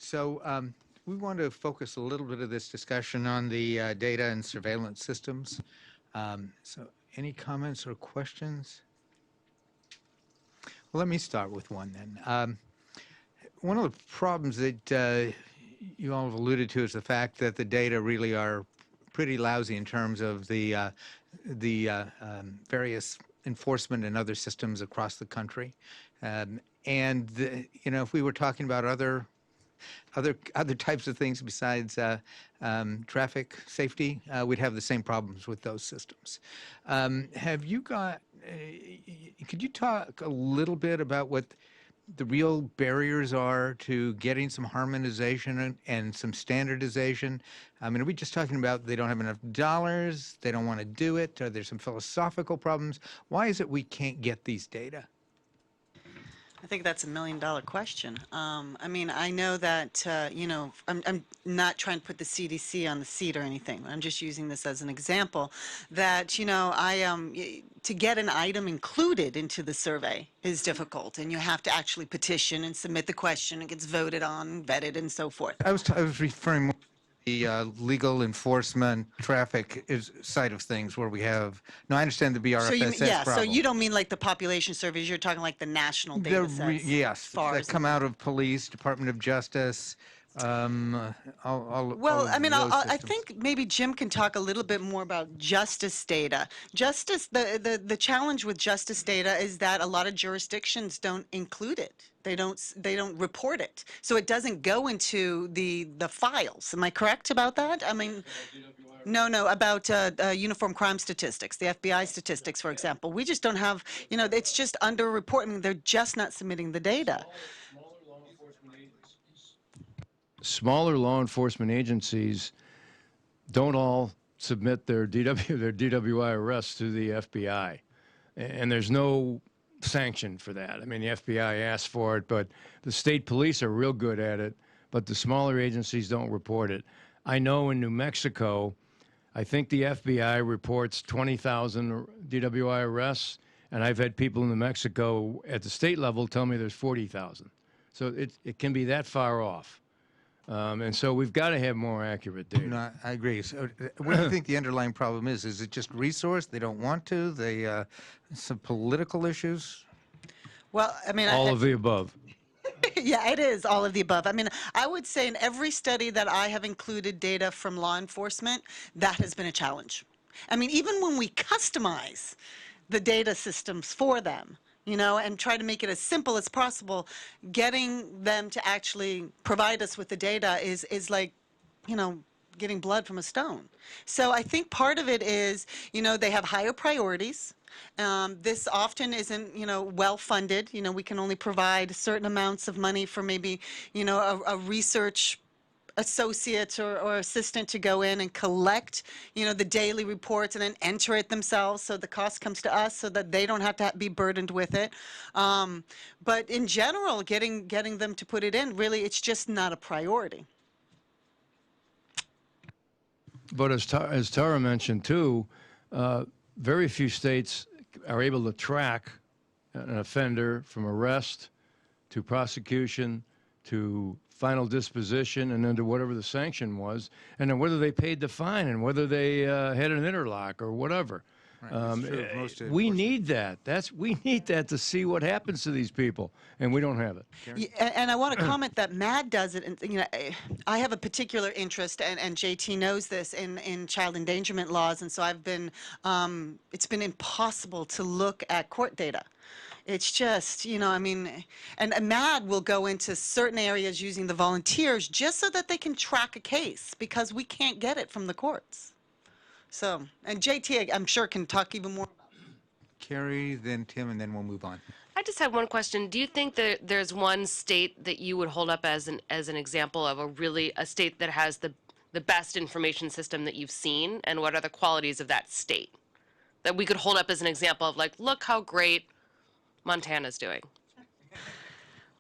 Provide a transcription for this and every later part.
So we want to focus a little bit of this discussion on the data and surveillance systems. So any comments or questions? Well, let me start with one then. One of the problems that you all have alluded to is the fact that the data really are pretty lousy in terms of the various enforcement and other systems across the country. If we were talking about other types of things besides traffic safety, we'd have the same problems with those systems. Have you got? Could you talk a little bit about what the real barriers are to getting some harmonization and some standardization? I mean, are we just talking about they don't have enough dollars, they don't want to do it, or there's some philosophical problems? Why is it we can't get these data? I think that's $1 million question. I mean, I know that, I'm not trying to put the CDC on the seat or anything. I'm just using this as an example that, to get an item included into the survey is difficult, and you have to actually petition and submit the question. It gets voted on, vetted, and so forth. I was referring more to the legal enforcement traffic side of things where we have, no, I understand the BRFSS problem. So you don't mean like the population surveys, you're talking like the national data sets? Yes, that come out of police, Department of Justice, I think maybe Jim can talk a little bit more about justice data. The challenge with justice data is that a lot of jurisdictions don't include it. They don't report it, so it doesn't go into the files. Am I correct about that? I mean, no, about uniform crime statistics, the FBI statistics, for example. We just don't have, it's just under-reporting. They're just not submitting the data. Smaller law enforcement agencies don't all submit their DWI arrests to the FBI, and there's no sanction for that. I mean, the FBI asks for it, but the state police are real good at it, but the smaller agencies don't report it. I know in New Mexico, I think the FBI reports 20,000 DWI arrests, and I've had people in New Mexico at the state level tell me there's 40,000. So it can be that far off. And so we've got to have more accurate data. No, I agree. So what do you think the underlying problem is? Is it just resource? They don't want to? They some political issues? Well, I mean, all of the above. Yeah, it is all of the above. I mean, I would say in every study that I have included data from law enforcement, that has been a challenge. I mean, even when we customize the data systems for them, and try to make it as simple as possible, getting them to actually provide us with the data is like, getting blood from a stone. So I think part of it is, they have higher priorities. This often isn't, well funded. We can only provide certain amounts of money for maybe, a research associate or assistant to go in and collect, the daily reports and then enter it themselves, so the cost comes to us so that they don't have to be burdened with it. But in general, getting them to put it in, really, it's just not a priority. But as Tara mentioned too, very few states are able to track an offender from arrest to prosecution to final disposition and then to whatever the sanction was, and then whether they paid the fine and whether they had an interlock or whatever. Right, we need that. We need that to see what happens to these people, and we don't have it. Yeah, and I want to comment that MAD does it. And, I have a particular interest, and JT knows this, in child endangerment laws, and so I've been. It's been impossible to look at court data. It's just, I mean, and MAD will go into certain areas using the volunteers just so that they can track a case, because we can't get it from the courts. So, and JT, I'm sure, can talk even more about it. Carrie, then Tim, and then we'll move on. I just have one question. Do you think that there's one state that you would hold up as an example of a state that has the best information system that you've seen, and what are the qualities of that state that we could hold up as an example of, like, look how great Montana's doing?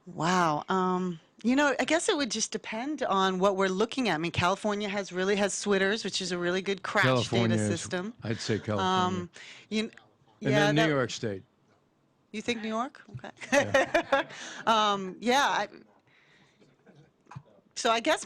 Wow. I guess it would just depend on what we're looking at. I mean, California really has SWITRs, which is a really good crash data system. I'd say California. And then New York State. You think New York? Okay. Yeah. So I guess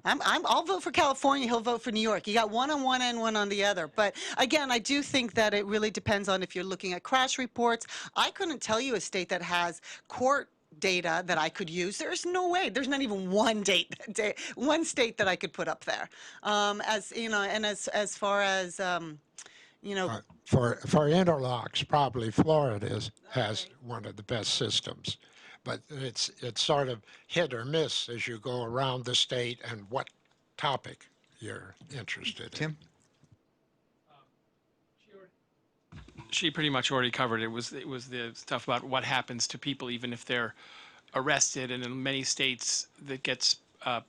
I'll vote for California. He'll vote for New York. You got one on one and one on the other. But again, I do think that it really depends on if you're looking at crash reports. I couldn't tell you a state that has court data that I could use. There's no way. There's not even one state that I could put up there. As you know, and as far as you know, For interlocks, probably Florida has one of the best systems, but it's sort of hit or miss as you go around the state and what topic you're interested in. Tim? She pretty much already covered it. It was the stuff about what happens to people even if they're arrested, and in many states that gets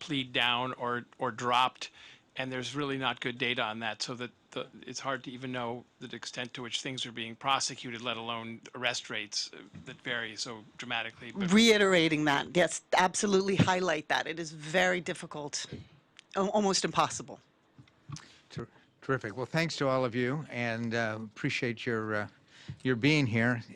plead down or dropped, and there's really not good data on that, so that it's hard to even know the extent to which things are being prosecuted, let alone arrest rates that vary so dramatically. But reiterating that, yes, absolutely highlight that. It is very difficult, almost impossible. Terrific. Well, thanks to all of you, and appreciate your being here.